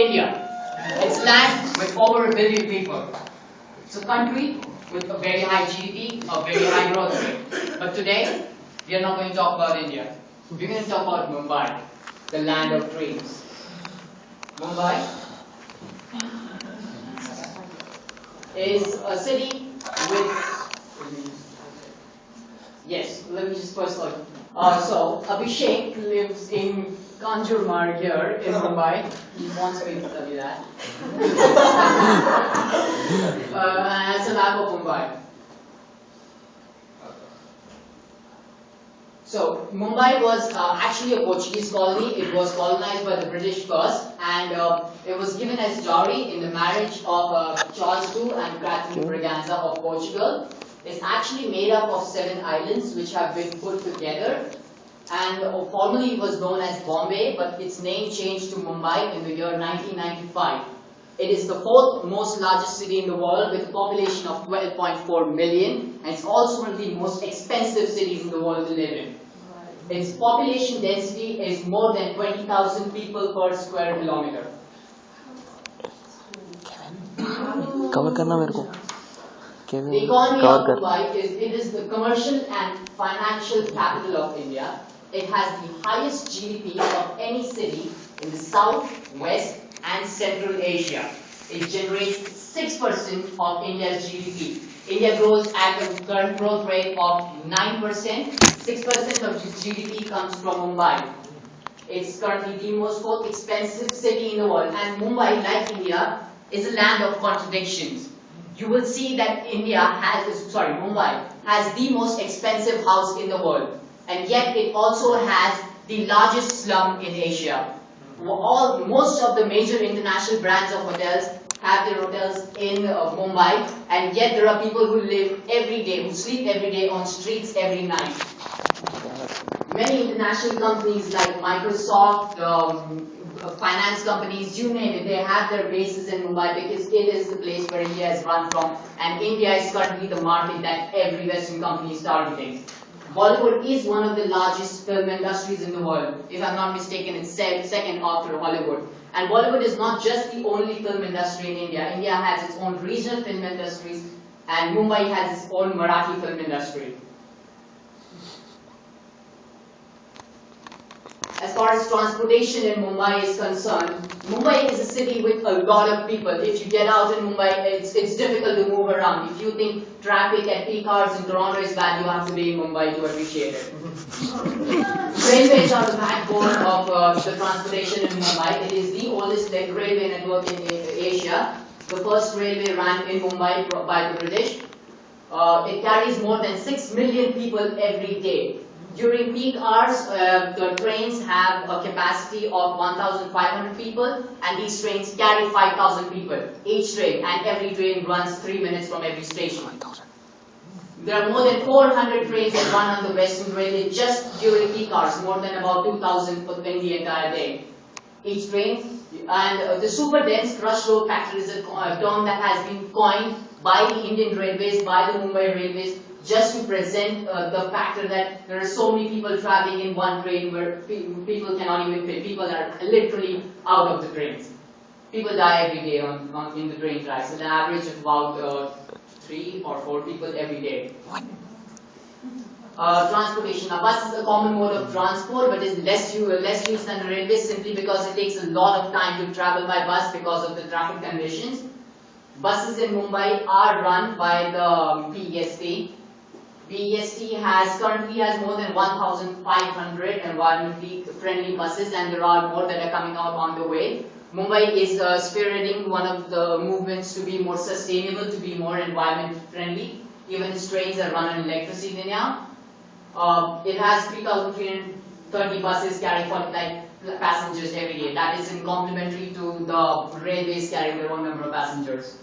India. It's land with over 1 billion people. It's a country with a very high GDP, a very high growth rate. But today, we are not going to talk about India. We're going to talk about Mumbai, the land of dreams. Mumbai is a city with, yes, let me just first look. So, Abhishek lives in Kanjurmarg here in Mumbai. He wants me to tell you that. It's a map of Mumbai. So, Mumbai was actually a Portuguese colony. It was colonized by the British first, and it was given as dowry in the marriage of Charles II and Catherine Braganza of Portugal. It's actually made up of 7 islands which have been put together, and formerly it was known as Bombay, but its name changed to Mumbai in the year 1995. It is the 4th most largest city in the world with a population of 12.4 million, and it's also one of the most expensive cities in the world to live in. Its population density is more than 20,000 people per square kilometer. Cover करना मेरे को The economy of Mumbai is the commercial and financial capital of India. It has the highest GDP of any city in the South, West, and Central Asia. It generates 6% of India's GDP. India grows at a current growth rate of 9%. 6% of its GDP comes from Mumbai. It's currently the most expensive city in the world. And Mumbai, like India, is a land of contradictions. You will see that Mumbai has the most expensive house in the world, and yet it also has the largest slum in Asia. Most of the major international brands of hotels have their hotels in Mumbai, and yet there are people who live every day, who sleep every day on streets every night. Many international companies like Microsoft, finance companies, you name it, they have their bases in Mumbai because it is the place where India is run from, and India is currently the market that every Western company is targeting. Bollywood is one of the largest film industries in the world. If I'm not mistaken, it's second after Hollywood. And Bollywood is not just the only film industry in India. India has its own regional film industries, and Mumbai has its own Marathi film industry. As far as transportation in Mumbai is concerned, Mumbai is a city with a lot of people. If you get out in Mumbai, it's difficult to move around. If you think traffic at peak hours in Toronto is bad, you have to be in Mumbai to appreciate it. Railways are the backbone of the transportation in Mumbai. It is the oldest railway network in Asia. The first railway ran in Mumbai by the British. It carries more than 6 million people every day. During peak hours, the trains have a capacity of 1,500 people, and these trains carry 5,000 people each train, and every train runs 3 minutes from every station. There are more than 400 trains that run on the Western Railway just during peak hours, more than about 2,000 in the entire day. Each train, and the super dense crush load factor is a term that has been coined by the Indian Railways, by the Mumbai Railways, just to present the factor that there are so many people traveling in one train where people cannot even fit. People are literally out of the trains. People die every day in the train tracks. An average of about 3 or 4 people every day. Transportation. Now, bus is a common mode of transport, but is less used than the railway simply because it takes a lot of time to travel by bus because of the traffic conditions. Buses in Mumbai are run by the BEST. BEST currently has more than 1,500 environmentally friendly buses, and there are more that are coming out on the way. Mumbai is spearheading one of the movements to be more sustainable, to be more environment friendly. Even its trains are run on electricity now. It has 3,330 buses carrying 49 passengers every day. That is in complementary to the railways carrying their own number of passengers.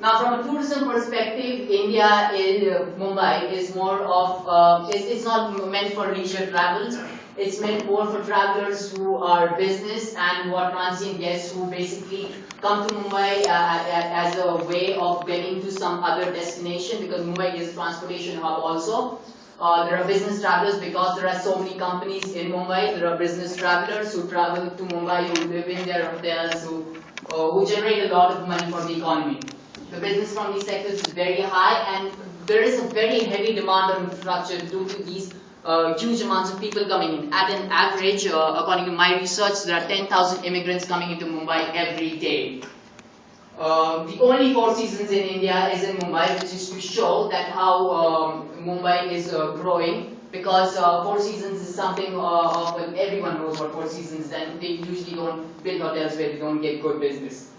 Now, from a tourism perspective, Mumbai is more of, it's not meant for leisure travels. It's meant more for travelers who are business and who are transient guests who basically come to Mumbai as a way of getting to some other destination, because Mumbai is a transportation hub also. There are business travelers because there are so many companies in Mumbai. There are business travelers who travel to Mumbai, who live in their hotels, who generate a lot of money for the economy. The business from these sectors is very high, and there is a very heavy demand on infrastructure due to these huge amounts of people coming in. At an average, according to my research, there are 10,000 immigrants coming into Mumbai every day. The only four seasons in India is in Mumbai, which is to show that how Mumbai is growing. Because four seasons is something everyone knows what four seasons, and they usually don't build hotels where they don't get good business.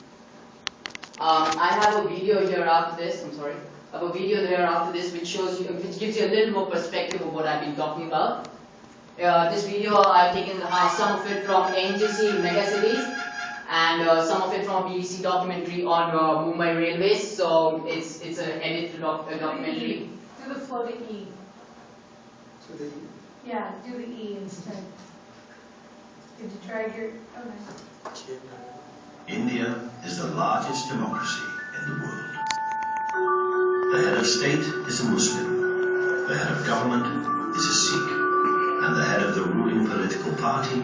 I have a video here after this. I'm sorry. I have a video there after this, which shows you, which gives you a little more perspective of what I've been talking about. This video I've taken some of it from NGC Megacities, and some of it from a BBC documentary on Mumbai Railways. So it's an edited documentary. Do the floating E. To the Yeah, do the E instead. Did you try your? Okay. India is the largest democracy in the world. The head of state is a Muslim, the head of government is a Sikh, and the head of the ruling political party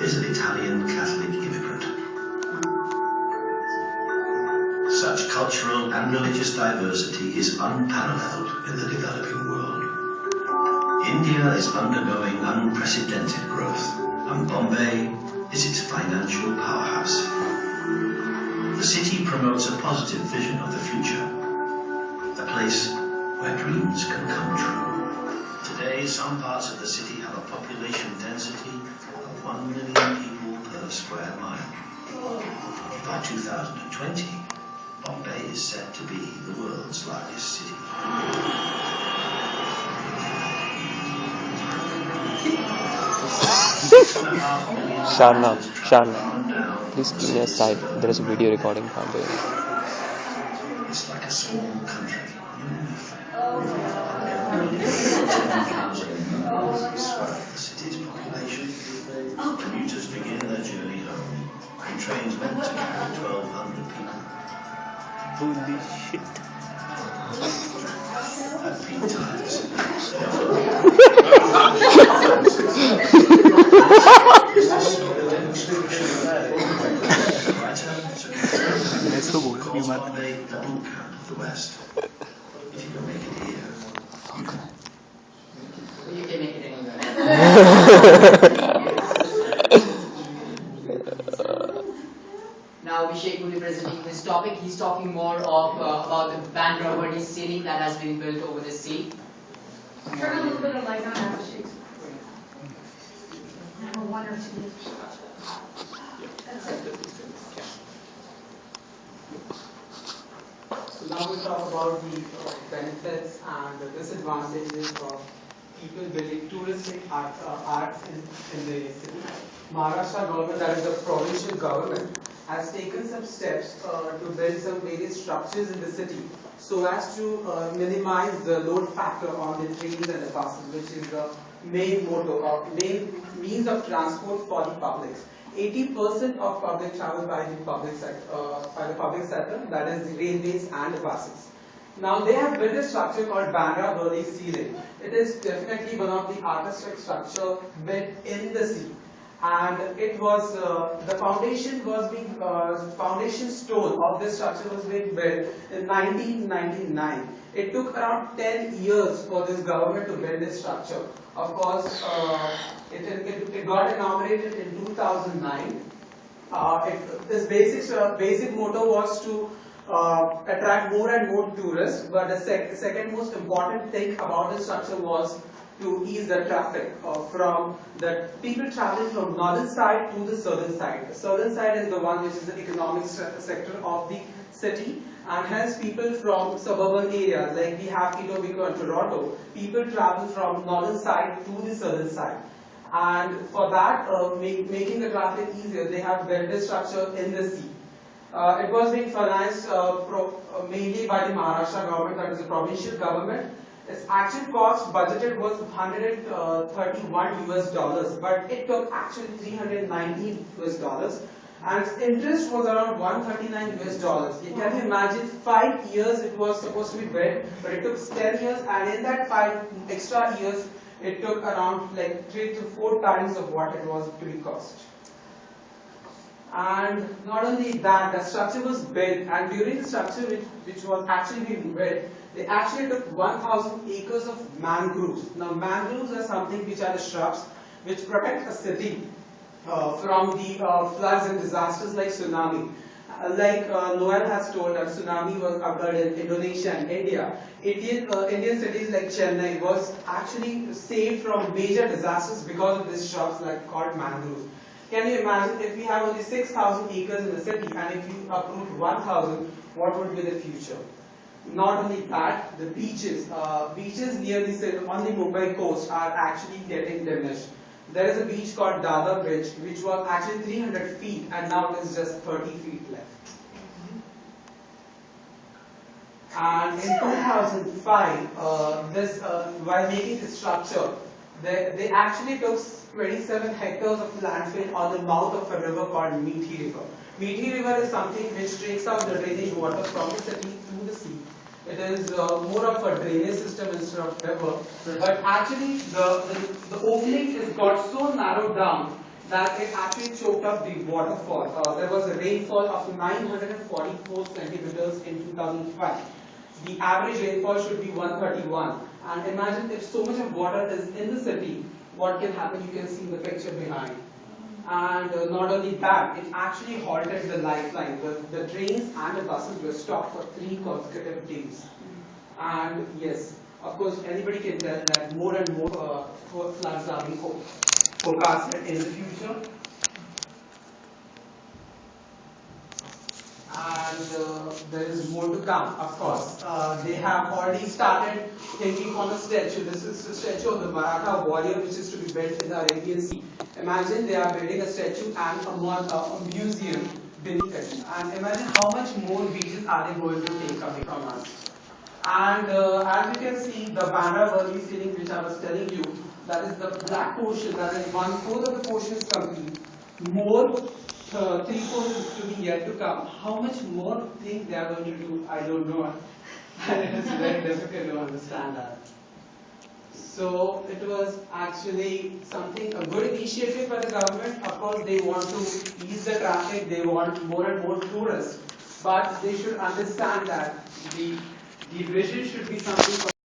is an Italian Catholic immigrant. Such cultural and religious diversity is unparalleled in the developing world. India is undergoing unprecedented growth, and Bombay is its financial powerhouse. The city promotes a positive vision of the future, a place where dreams can come true. Today, some parts of the city have a population density of 1 million people per square mile. By 2020, Bombay is set to be the world's largest city. Sharna, please give me a side. There is a video recording happening. It's like a small country on a move. Swell the city's population. Commuters begin their journey home in trains meant to carry 1,200 people. Holy shit. At peak times, Let's go, boy. You might. Bombay, the boot camp of the West. If you can make it here, You can make it anywhere. Now Abhishek will be presenting his topic. He's talking more of about the Bandra ceiling that has been built over the sea. Turn a little bit of light on Abhishek's. Number one or two. That's it. So now we'll talk about the benefits and the disadvantages of people building touristic arts in the city. Maharashtra government, that is the provincial government, has taken some steps to build some various structures in the city so as to minimize the load factor on the trains and the buses, which is the main main means of transport for the public. 80% of public travel by the public sector, that is the railways and the buses. Now they have built a structure called Bandra ceiling. It is definitely one of the artistic structure built in the sea, and it was the foundation stone of this structure was being built in 1999. It took around 10 years for this government to build this structure. Of course, it got inaugurated in 2009. This basic motto was to attract more and more tourists, but the second most important thing about the structure was to ease the traffic from the people traveling from northern side to the southern side. The southern side is the one which is the economic sector of the city, and hence people from suburban areas like we have Etobicoke and Toronto, people travel from northern side to the southern side. And for that, making the traffic easier, they have built this structure in the sea. It was being financed mainly by the Maharashtra government, that is the provincial government. Its actual cost budgeted was 131 US dollars, but it took actually 319 US dollars. and its interest was around 139 US dollars. Can you imagine? 5 years it was supposed to be built, but it took 10 years, and in that 5 extra years, it took around like 3 to 4 times of what it was to be cost. And not only that, the structure was built, and during the structure which was actually being built, they actually took 1,000 acres of mangroves. Now mangroves are something which are the shrubs which protect a city from the floods and disasters like tsunami. Like Noel has told that tsunami was occurred in Indonesia and India. Indian cities like Chennai was actually saved from major disasters because of these shrubs like called mangroves. Can you imagine if we have only 6,000 acres in the city and if you uproot 1,000, what would be the future? Not only that, the beaches near on the Mumbai coast are actually getting diminished. There is a beach called Dada Bridge, which was actually 300 feet and now it is just 30 feet left. And in 2005, while making this structure, they actually took 27 hectares of landfill on the mouth of a river called Meethi River. Meethi River is something which takes out the drainage water from the city to the sea. It is more of a drainage system instead of river. But actually, the opening is got so narrowed down that it actually choked up the waterfall. There was a rainfall of 944 centimeters in 2005. The average rainfall should be 131. And imagine if so much of water is in the city, what can happen? You can see the picture behind. And not only that, it actually halted the lifeline. The trains and the buses were stopped for 3 consecutive days. And yes, of course, anybody can tell that more and more floods are being forecasted in the future. And there is more to come, of course. They have already started thinking on a statue. This is the statue of the Maratha warrior, which is to be built in the Arabian Sea. Imagine they are building a statue and a museum beneath it. And imagine how much more beaches are they going to take away from us. And as you can see, the Bandra-Worli ceiling, which I was telling you, that is the black portion, that is 1/4 of the portion is complete. More 3/4 is to be yet to come. How much more thing they are going to do, I don't know. And it is very difficult to understand that. So it was actually something, a good initiative by the government. Of course, they want to ease the traffic, they want more and more tourists. But they should understand that the vision should be something